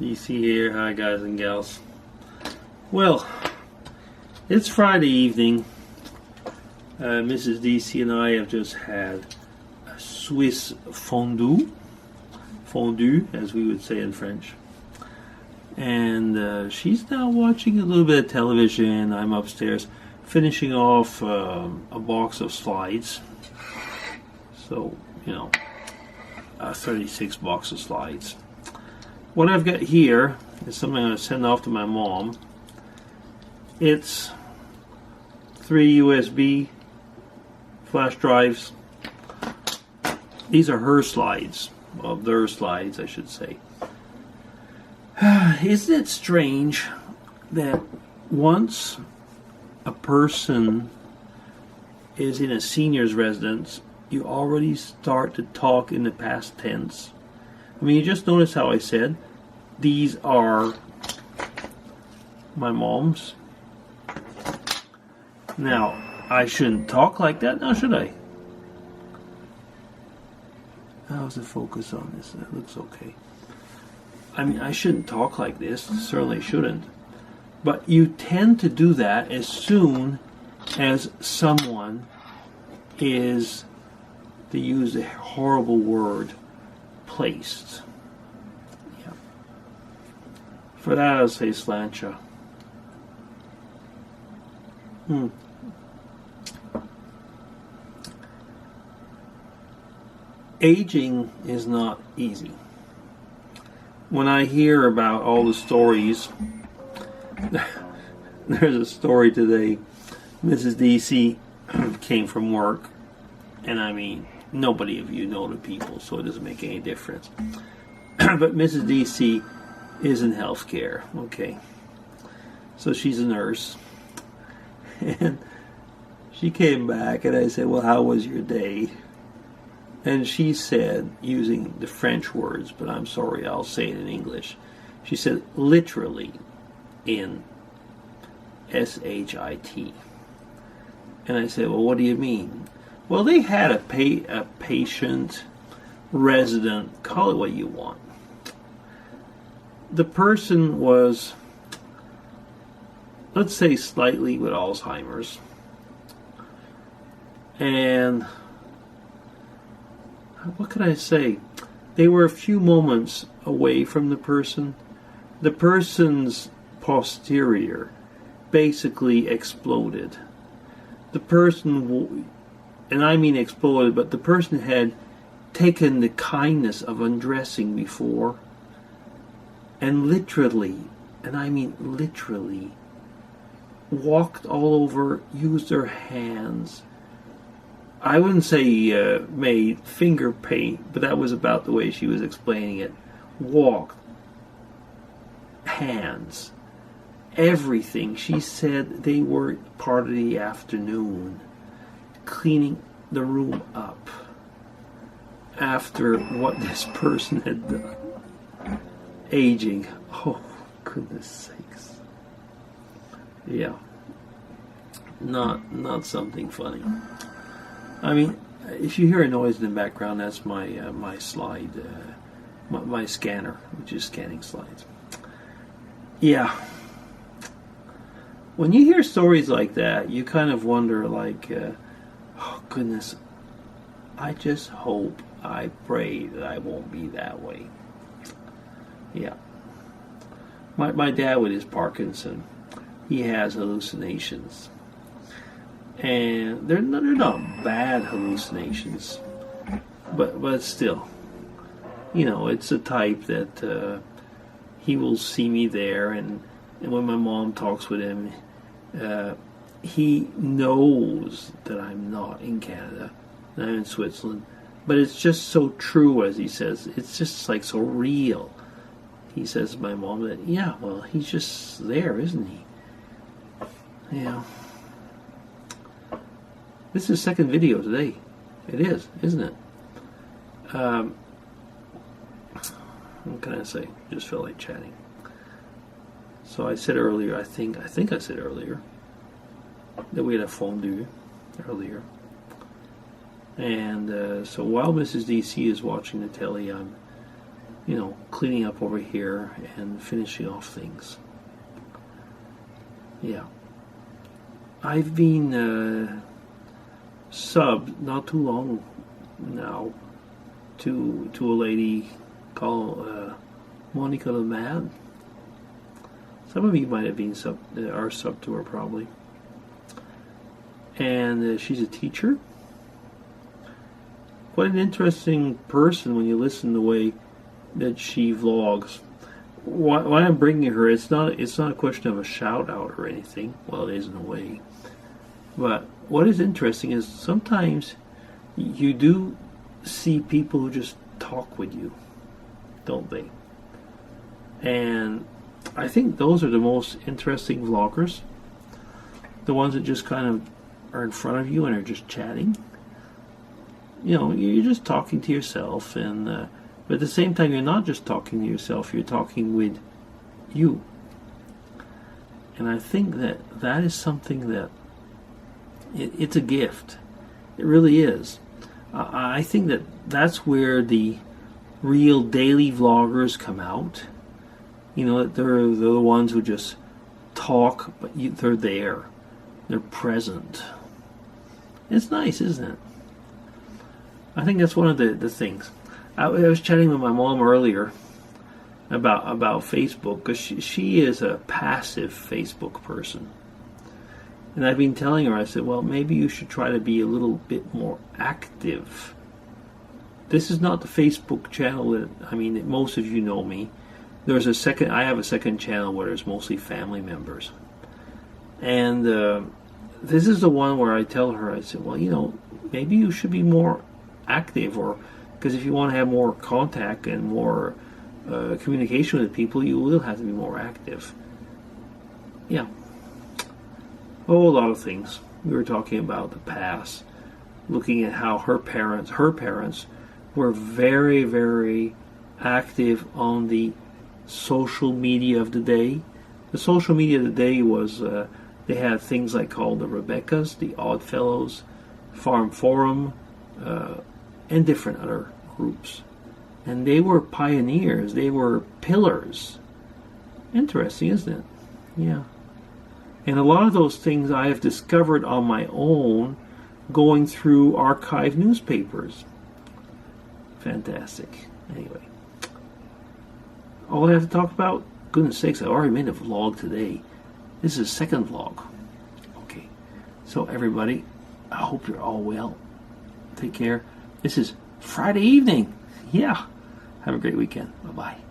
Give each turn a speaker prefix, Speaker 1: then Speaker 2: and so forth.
Speaker 1: DC here. Hi, guys and gals. Well, it's Friday evening. Mrs. DC and I have just had a Swiss fondue, as we would say in French. And she's now watching a little bit of television. I'm upstairs finishing off a box of slides. So, 36 box of slides. What I've got here is something I'm going to send off to my mom. It's 3 USB flash drives. These are her slides. Well, their slides, I should say. Isn't it strange that once a person is in a senior's residence, you already start to talk in the past tense? I mean, you just notice how I said, these are my mom's. Now, I shouldn't talk like that now, should I? How's the focus on this? That looks okay. I mean, I shouldn't talk like this. Certainly shouldn't. But you tend to do that as soon as someone is, to use a horrible word, placed. Yeah. For that, I'll say slancha. Aging is not easy. When I hear about all the stories, there's a story today. Mrs. DC came from work, and I mean, nobody of you know the people, so it doesn't make any difference. But Mrs. DC is in healthcare, okay? So she's a nurse. And she came back, and I said, well, how was your day? And she said, using the French words, but I'm sorry, I'll say it in English. She said, literally, in S-H-I-T. And I said, well, what do you mean? Well, they had a patient, resident, call it what you want. The person was, let's say, slightly with Alzheimer's. And what could I say? They were a few moments away from the person. The person's posterior basically exploded. The person, and I mean exploded, but the person had taken the kindness of undressing before and literally, and I mean literally, walked all over, used their hands. I wouldn't say made finger paint, but that was about the way she was explaining it. Walked, hands, everything. She said they were part of the afternoon, cleaning the room up after what this person had done. Aging. Oh, goodness sakes. Yeah. Not something funny. I mean, if you hear a noise in the background, that's my my slide, my scanner, which is scanning slides. Yeah. When you hear stories like that, you kind of wonder, like, oh goodness, I just hope, I pray that I won't be that way. Yeah. My dad with his Parkinson, he has hallucinations. And they're not bad hallucinations, but still, it's a type that he will see me there, and when my mom talks with him, he knows that I'm not in Canada, that I'm in Switzerland, but it's just so true, as he says. It's just like so real. He says to my mom that, yeah, well, he's just there, isn't he? Yeah. This is the second video today. It is, isn't it? What can I say? Just feel like chatting. So I said earlier, I think I said earlier, that we had a fondue earlier. And so while Mrs. DC is watching the telly, cleaning up over here and finishing off things. Yeah. I've been subbed not too long now to a lady called Monica the Mad. Some of you might have been subbed to her probably. And she's a teacher. Quite an interesting person when you listen to the way that she vlogs. Why I'm bringing her, it's not a question of a shout out or anything. Well, it is in a way. But what is interesting is sometimes you do see people who just talk with you, don't they? And I think those are the most interesting vloggers. The ones that just kind of are in front of you and are just chatting. You're just talking to yourself, but at the same time, you're not just talking to yourself, you're talking with you. And I think that is something that it's a gift. It really is. I think that's where the real daily vloggers come out. That they're the ones who just talk, but they're there. They're present. It's nice, isn't it? I think that's one of the things. I was chatting with my mom earlier about Facebook, because she is a passive Facebook person. And I've been telling her, I said, well, maybe you should try to be a little bit more active. This is not the Facebook channel that most of you know me. I have a second channel where there's mostly family members. And this is the one where I tell her, I said, well, maybe you should be more active, because if you want to have more contact and more communication with people, you will have to be more active. Yeah. A lot of things. We were talking about the past, looking at how her parents were very, very active on the social media of the day. The social media of the day was, they had things like called the Rebeccas, the Oddfellows, Farm Forum, and different other groups. And they were pioneers. They were pillars. Interesting, isn't it? Yeah. And a lot of those things I have discovered on my own going through archive newspapers. Fantastic. Anyway. All I have to talk about? Goodness sakes, I already made a vlog today. This is a second vlog. Okay. So everybody, I hope you're all well. Take care. This is Friday evening. Yeah. Have a great weekend. Bye-bye.